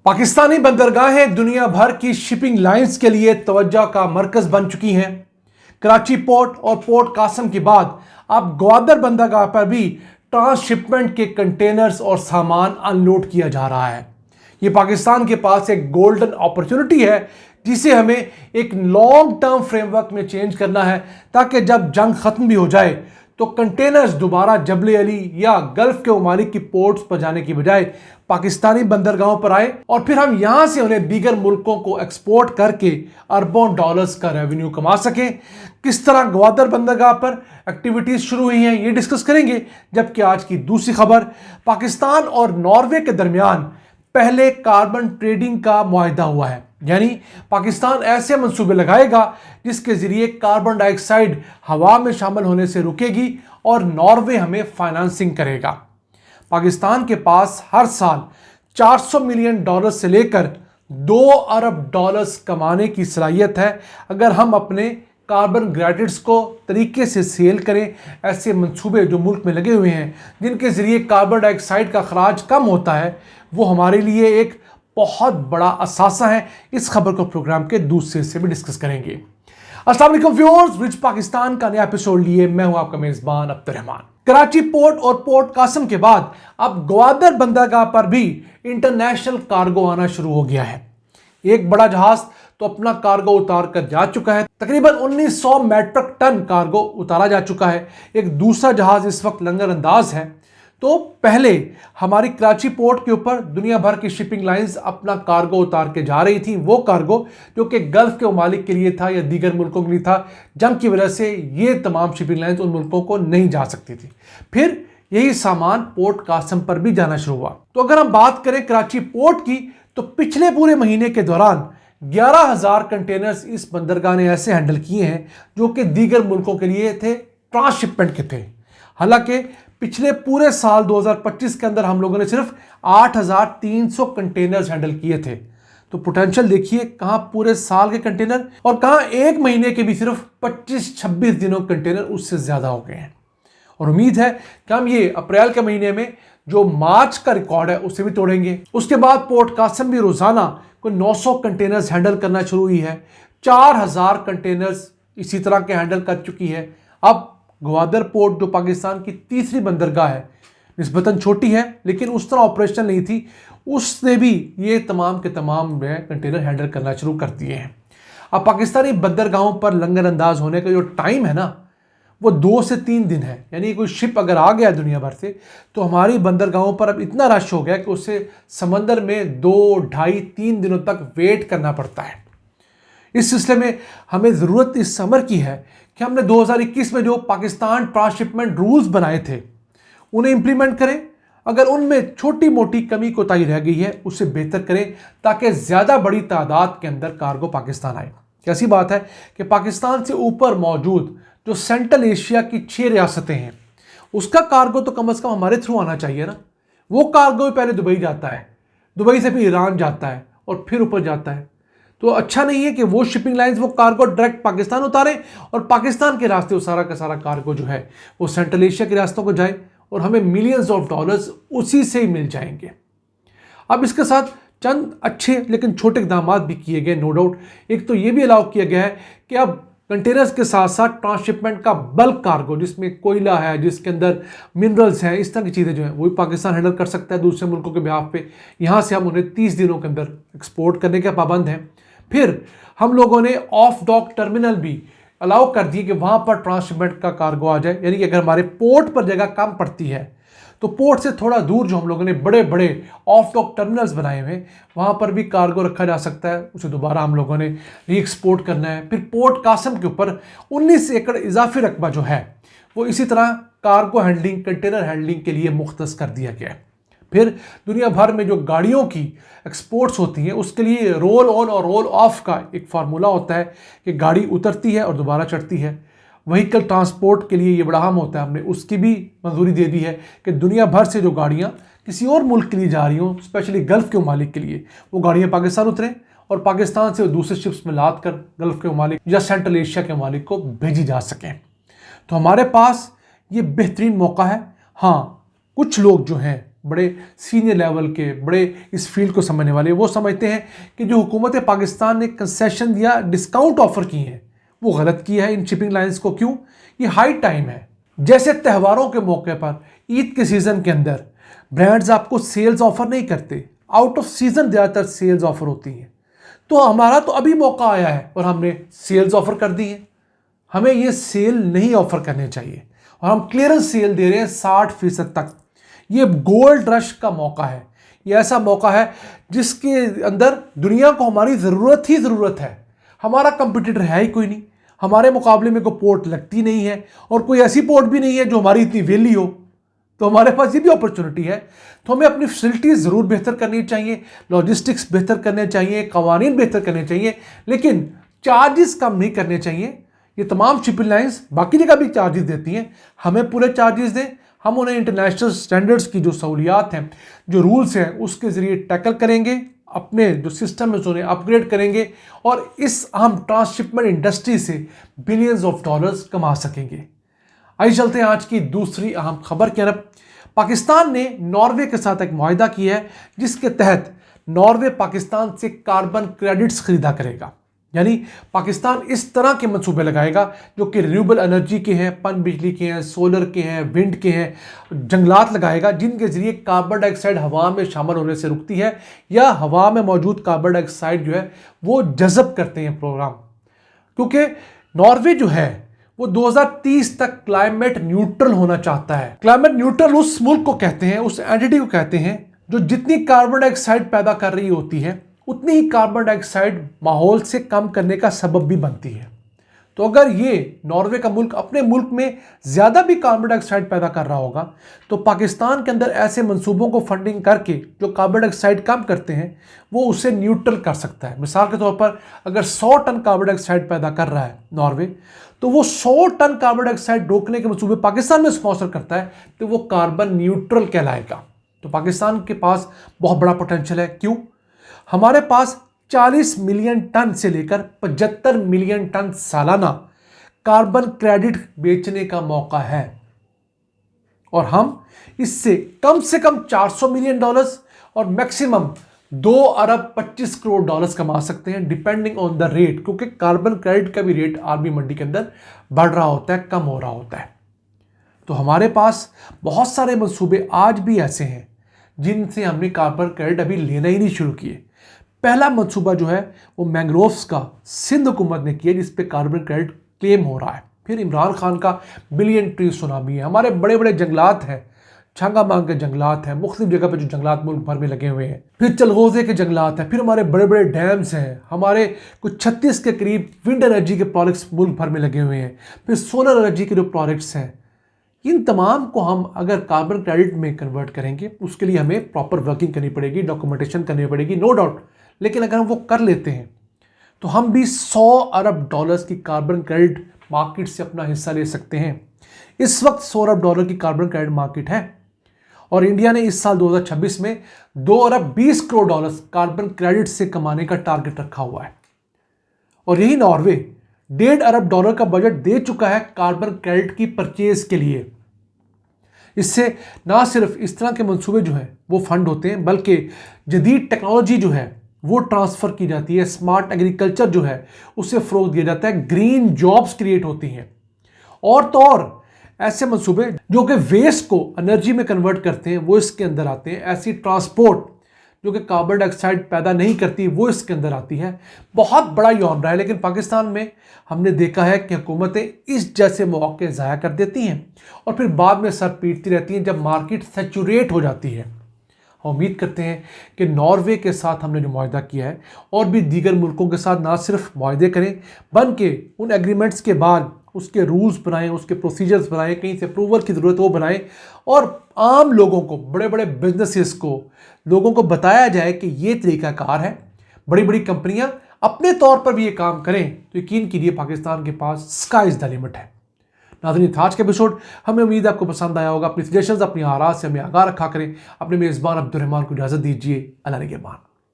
पाकिस्तानी बंदरगाहें दुनिया भर की शिपिंग लाइंस के लिए तवज्जो का मरकज बन चुकी हैं। कराची पोर्ट और पोर्ट कासम के बाद अब ग्वादर बंदरगाह पर भी ट्रांसशिपमेंट के कंटेनर्स और सामान अनलोड किया जा रहा है। ये पाकिस्तान के पास एक गोल्डन अपॉर्चुनिटी है जिसे हमें एक लॉन्ग टर्म फ्रेमवर्क में चेंज करना है, ताकि जब जंग खत्म भी हो जाए तो कंटेनर्स दोबारा जबल अली या गल्फ के ममालिक की पोर्ट्स पर जाने की बजाय पाकिस्तानी बंदरगाहों पर आए और फिर हम यहां से उन्हें दीगर मुल्कों को एक्सपोर्ट करके अरबों डॉलर्स का रेवेन्यू कमा सकें। किस तरह ग्वादर बंदरगाह पर एक्टिविटीज शुरू हुई हैं ये डिस्कस करेंगे। जबकि आज की दूसरी खबर, पाकिस्तान और नॉर्वे के दरमियान पहले कार्बन ट्रेडिंग का मुआहिदा हुआ है, यानी पाकिस्तान ऐसे मंसूबे लगाएगा जिसके जरिए कार्बन डाइऑक्साइड हवा में शामिल होने से रुकेगी और नॉर्वे हमें फाइनेंसिंग करेगा। पाकिस्तान के पास हर साल 400 मिलियन डॉलर से लेकर 2 अरब डॉलर्स कमाने की सलाहियत है अगर हम अपने कार्बन क्रेडिट्स को तरीके से सेल करें। ऐसे मंसूबे जो मुल्क में लगे हुए हैं जिनके ज़रिए कार्बन डाइऑक्साइड का खराज कम होता है, वो हमारे लिए एक बहुत बड़ा असासा है। इस खबर को प्रोग्राम के दूसरे हिस्से में डिस्कस करेंगे। अस्सलाम वालेकुम व्यूअर्स, रिच पाकिस्तान का नया एपिसोड लिए मैं हूं आपका मेज़बान अब्दुर्रहमान। कराची पोर्ट और पोर्ट कासम के बाद अब ग्वादर बंदरगाह पर भी इंटरनेशनल कार्गो आना शुरू हो गया है। एक बड़ा जहाज तो अपना कार्गो उतार कर जा चुका है, तकरीबन 1900 मैट्रिक टन कार्गो उतारा जा चुका है। एक दूसरा जहाज इस वक्त लंगर अंदाज है। तो पहले हमारी कराची पोर्ट के ऊपर दुनिया भर की शिपिंग लाइंस अपना कार्गो उतार के जा रही थी, वो कार्गो जो कि गल्फ के ममालिक के लिए था या दीगर मुल्कों के लिए था। जंग की वजह से ये तमाम शिपिंग लाइंस उन मुल्कों को नहीं जा सकती थी। फिर यही सामान पोर्ट कासम पर भी जाना शुरू हुआ। तो अगर हम बात करें कराची पोर्ट की, तो पिछले पूरे महीने के दौरान 11,000 कंटेनर्स इस बंदरगाह ने ऐसे हैंडल किए हैं जो कि दीगर मुल्कों के लिए थे, ट्रांसशिपमेंट के थे। हालांकि पिछले पूरे साल 2025 के अंदर हम लोगों ने सिर्फ 8,300 कंटेनर्स हैंडल किए थे। तो पोटेंशियल देखिए, कहां पूरे साल के कंटेनर और कहां एक महीने के भी सिर्फ 25-26 दिनों कंटेनर उससे ज्यादा हो गए हैं। और उम्मीद है कि हम ये अप्रैल के महीने में जो मार्च का रिकॉर्ड है उसे भी तोड़ेंगे। उसके बाद पोर्ट कासम भी रोजाना कोई 900 कंटेनर्स हैंडल करना शुरू हुई है। 4,000 कंटेनर्स इसी तरह के हैंडल कर चुकी है। अब ग्वादर पोर्ट जो पाकिस्तान की तीसरी बंदरगाह है, निस्बतन छोटी है लेकिन उस तरह ऑपरेशन नहीं थी, उसने भी ये तमाम के तमाम कंटेनर हैंडल करना शुरू कर दिए हैं। अब पाकिस्तानी बंदरगाहों पर लंगर अंदाज होने का जो टाइम है ना, वो 2 से 3 दिन है। यानी कोई शिप अगर आ गया दुनिया भर से तो हमारी बंदरगाहों पर अब इतना रश हो गया कि उसे समंदर में 2, ढाई, 3 दिनों तक वेट करना पड़ता है। इस सिलसिले में हमें ज़रूरत इस समर की है कि हमने 2021 में जो पाकिस्तान ट्रांसशिपमेंट रूल्स बनाए थे उन्हें इंप्लीमेंट करें। अगर उनमें छोटी मोटी कमी कोताही रह गई है उसे बेहतर करें, ताकि ज़्यादा बड़ी तादाद के अंदर कार्गो पाकिस्तान आए। कैसी बात है कि पाकिस्तान से ऊपर मौजूद जो सेंट्रल एशिया की 6 रियासतें हैं, उसका कार्गो तो कम से कम हमारे थ्रू आना चाहिए ना। वो कार्गो पहले दुबई जाता है, दुबई से फिर ईरान जाता है और फिर ऊपर जाता है। तो अच्छा नहीं है कि वो शिपिंग लाइंस वो कार्गो डायरेक्ट पाकिस्तान उतारे और पाकिस्तान के रास्ते वो सारा का सारा कार्गो जो है वो सेंट्रल एशिया के रास्तों को जाए और हमें मिलियंस ऑफ डॉलर्स उसी से ही मिल जाएंगे। अब इसके साथ चंद अच्छे लेकिन छोटे इक़दाम भी किए गए, नो डाउट। एक तो ये भी अलाउ किया गया है कि अब कंटेनर्स के साथ साथ ट्रांसशिपमेंट का बल्क कार्गो, जिसमें कोयला है, जिसके अंदर मिनरल्स हैं, इस तरह की चीज़ें जो हैं वो भी पाकिस्तान हैंडल कर सकता है दूसरे मुल्कों के बिहाफ पे। यहाँ से हम उन्हें 30 दिनों के अंदर एक्सपोर्ट करने के पाबंद हैं। फिर हम लोगों ने ऑफ डॉक टर्मिनल भी अलाउ कर दिए कि वहाँ पर ट्रांसशिपमेंट का कार्गो आ जाए। यानी कि अगर हमारे पोर्ट पर जगह कम पड़ती है तो पोर्ट से थोड़ा दूर जो हम लोगों ने बड़े बड़े ऑफ डॉक टर्मिनल्स बनाए हुए हैं वहाँ पर भी कार्गो रखा जा सकता है। उसे दोबारा हम लोगों ने री एक्सपोर्ट करना है। फिर पोर्ट कासम के ऊपर 19 एकड़ इजाफी रकबा जो है वो इसी तरह कार्गो हैंडलिंग, कंटेनर हैंडलिंग के लिए मुख्तस कर दिया गया है। फिर दुनिया भर में जो गाड़ियों की एक्सपोर्ट्स होती हैं उसके लिए रोल ऑन और रोल ऑफ का एक फार्मूला होता है कि गाड़ी उतरती है और दोबारा चढ़ती है। व्हीकल ट्रांसपोर्ट के लिए ये बड़ा अहम होता है। हमने उसकी भी मंजूरी दे दी है कि दुनिया भर से जो गाड़ियाँ किसी और मुल्क के लिए जा रही हों, स्पेशली गल्फ़ के ममालिक के लिए, वो गाड़ियाँ पाकिस्तान उतरें और पाकिस्तान से वो दूसरे शिप्स में लाद कर गल्फ़ के ममालिक या सेंट्रल एशिया के ममालिक को भेजी जा सकें। तो हमारे पास ये बेहतरीन मौका है। हाँ, कुछ लोग जो हैं बड़े सीनियर लेवल के, बड़े इस फील्ड को समझने वाले, वो समझते हैं कि जो हुकूमत पाकिस्तान ने कंसेशन या डिस्काउंट ऑफर की है वो गलत किया है इन शिपिंग लाइंस को। क्यों? ये हाई टाइम है। जैसे त्योहारों के मौके पर, ईद के सीज़न के अंदर ब्रांड्स आपको सेल्स ऑफर नहीं करते, आउट ऑफ सीज़न ज़्यादातर सेल्स ऑफर होती हैं। तो हमारा तो अभी मौका आया है और हमने सेल्स ऑफर कर दी है। हमें ये सेल नहीं ऑफर करने चाहिए और हम क्लियरेंस सेल दे रहे हैं 60% तक। ये गोल्ड रश का मौका है। ये ऐसा मौका है जिसके अंदर दुनिया को हमारी ज़रूरत ही ज़रूरत है। हमारा कंपटीटर है ही कोई नहीं, हमारे मुकाबले में कोई पोर्ट लगती नहीं है और कोई ऐसी पोर्ट भी नहीं है जो हमारी इतनी वैली हो। तो हमारे पास ये भी अपॉर्चुनिटी है। तो हमें अपनी फैसिलिटीज़ ज़रूर बेहतर करनी चाहिए, लॉजिस्टिक्स बेहतर करने चाहिए, कवानीन बेहतर करने चाहिए, लेकिन चार्जेस कम नहीं करने चाहिए। ये तमाम शिपिंग लाइंस बाकी जगह भी चार्जेस देती हैं, हमें पूरे चार्जेस दें। हम उन्हें इंटरनेशनल स्टैंडर्ड्स की जो सहूलियात हैं, जो रूल्स हैं, उसके ज़रिए टैकल करेंगे, अपने जो सिस्टम है उन्हें अपग्रेड करेंगे और इस अहम ट्रांसशिपमेंट इंडस्ट्री से बिलियंस ऑफ डॉलर्स कमा सकेंगे। आइए चलते हैं आज की दूसरी अहम खबर की तरफ। पाकिस्तान ने नॉर्वे के साथ एक मुआहिदा किया है जिसके तहत नॉर्वे पाकिस्तान से कार्बन क्रेडिट्स खरीदा करेगा। यानी पाकिस्तान इस तरह के मंसूबे लगाएगा जो कि रिन्यूएबल एनर्जी के हैं, पन बिजली के हैं, सोलर के हैं, विंड के हैं, जंगलात लगाएगा जिनके ज़रिए कार्बन डाइऑक्साइड हवा में शामिल होने से रुकती है या हवा में मौजूद कार्बन डाइऑक्साइड जो है वो जज़ब करते हैं प्रोग्राम। क्योंकि नॉर्वे जो है वो 2030 तक क्लाइमेट न्यूट्रल होना चाहता है। क्लाइमेट न्यूट्रल उस मुल्क को कहते हैं, उस एंटिटी को कहते हैं जो जितनी कार्बन डाइऑक्साइड पैदा कर रही होती है उतनी ही कार्बन डाइऑक्साइड माहौल से कम करने का सबब भी बनती है। तो अगर ये नॉर्वे का मुल्क अपने मुल्क में ज़्यादा भी कार्बन डाइऑक्साइड पैदा कर रहा होगा तो पाकिस्तान के अंदर ऐसे मंसूबों को फंडिंग करके जो कार्बन डाइऑक्साइड कम करते हैं वो उसे न्यूट्रल कर सकता है। मिसाल के तौर पर अगर 100 टन कार्बन डाइऑक्साइड पैदा कर रहा है नॉर्वे, तो वो 100 टन कार्बन डाइऑक्साइड रोकने के मंसूबे पाकिस्तान में स्पॉन्सर करता है तो वो कार्बन न्यूट्रल कहलाएगा। तो पाकिस्तान के पास बहुत बड़ा पोटेंशियल है। क्यों? हमारे पास 40 मिलियन टन से लेकर 75 मिलियन टन सालाना कार्बन क्रेडिट बेचने का मौका है और हम इससे कम से कम 400 मिलियन डॉलर्स और मैक्सिमम 2 अरब 25 करोड़ डॉलर्स कमा सकते हैं डिपेंडिंग ऑन द रेट। क्योंकि कार्बन क्रेडिट का भी रेट आरबी मंडी के अंदर बढ़ रहा होता है, कम हो रहा होता है। तो हमारे पास बहुत सारे मंसूबे आज भी ऐसे हैं जिनसे हमने कार्बन क्रेडिट अभी लेना ही नहीं शुरू किए। पहला मंसूबा जो है वो मैंग्रोव्स का सिंध हुकूमत ने किया जिस पे कार्बन क्रेडिट क्लेम हो रहा है। फिर इमरान खान का बिलियन ट्री सुनामी है। हमारे बड़े बड़े जंगलात हैं, छांगामांग के जंगलात हैं, मुख्तलिफ जगह पे जो जंगलात मुल्क भर में लगे हुए हैं। फिर चलगोजे के जंगलात हैं, फिर हमारे बड़े बड़े डैम्स हैं, हमारे कुछ 36 के करीब विंड एनर्जी के प्रोजेक्ट्स मुल्क भर में लगे हुए हैं, फिर सोलर एनर्जी के जो प्रोजेक्ट्स हैं। इन तमाम को हम अगर कार्बन क्रेडिट में कन्वर्ट करेंगे उसके लिए हमें प्रॉपर वर्किंग करनी पड़ेगी, डॉक्यूमेंटेशन करनी पड़ेगी, नो डाउट। लेकिन अगर हम वो कर लेते हैं तो हम भी 100 अरब डॉलर्स की कार्बन क्रेडिट मार्केट से अपना हिस्सा ले सकते हैं। इस वक्त 100 अरब डॉलर की कार्बन क्रेडिट मार्केट है और इंडिया ने इस साल 2026 में 2 अरब 20 करोड़ डॉलर्स कार्बन क्रेडिट से कमाने का टारगेट रखा हुआ है। और यही नॉर्वे 1.5 अरब डॉलर का बजट दे चुका है कार्बन क्रेडिट की परचेज के लिए। इससे ना सिर्फ इस तरह के मंसूबे जो हैं वो फंड होते हैं बल्कि जदीद टेक्नोलॉजी जो है वो ट्रांसफ़र की जाती है, स्मार्ट एग्रीकल्चर जो है उसे फ़रोग़ दिया जाता है, ग्रीन जॉब्स क्रिएट होती हैं। और तो और ऐसे मंसूबे जो कि वेस्ट को एनर्जी में कन्वर्ट करते हैं वो इसके अंदर आते हैं। ऐसी ट्रांसपोर्ट जो कि कार्बन डाइऑक्साइड पैदा नहीं करती वो इसके अंदर आती है। बहुत बड़ा यौन है। लेकिन पाकिस्तान में हमने देखा है कि हुकूमतें इस जैसे मौके ज़ाया कर देती हैं और फिर बाद में सर पीटती रहती हैं जब मार्केट सैचुरेट हो जाती है। हम उम्मीद करते हैं कि नॉर्वे के साथ हमने जो मुआहिदा किया है और भी दीगर मुल्कों के साथ ना सिर्फ मुआहिदे करें बल्कि उन एग्रीमेंट्स के बाद उसके रूल्स बनाएं, उसके प्रोसीजर्स बनाएं, कहीं से अप्रूवल की ज़रूरत वो बनाएं और आम लोगों को, बड़े बड़े बिजनेसेस को, लोगों को बताया जाए कि ये तरीक़ाकार है। बड़ी बड़ी कंपनियां अपने तौर पर भी ये काम करें तो यकीन कीजिए पाकिस्तान के पास स्काई इज़ द लिमिट है। नाज़रीन, आज का एपिसोड हमें उम्मीद है आपको पसंद आया होगा। अपनी सजेशंस, अपनी आराज़ से हमें आगाह रखा करें। अपने मेज़बान अब्दुल रहमान को इजाज़त दीजिए। अल्लाह निगहबान।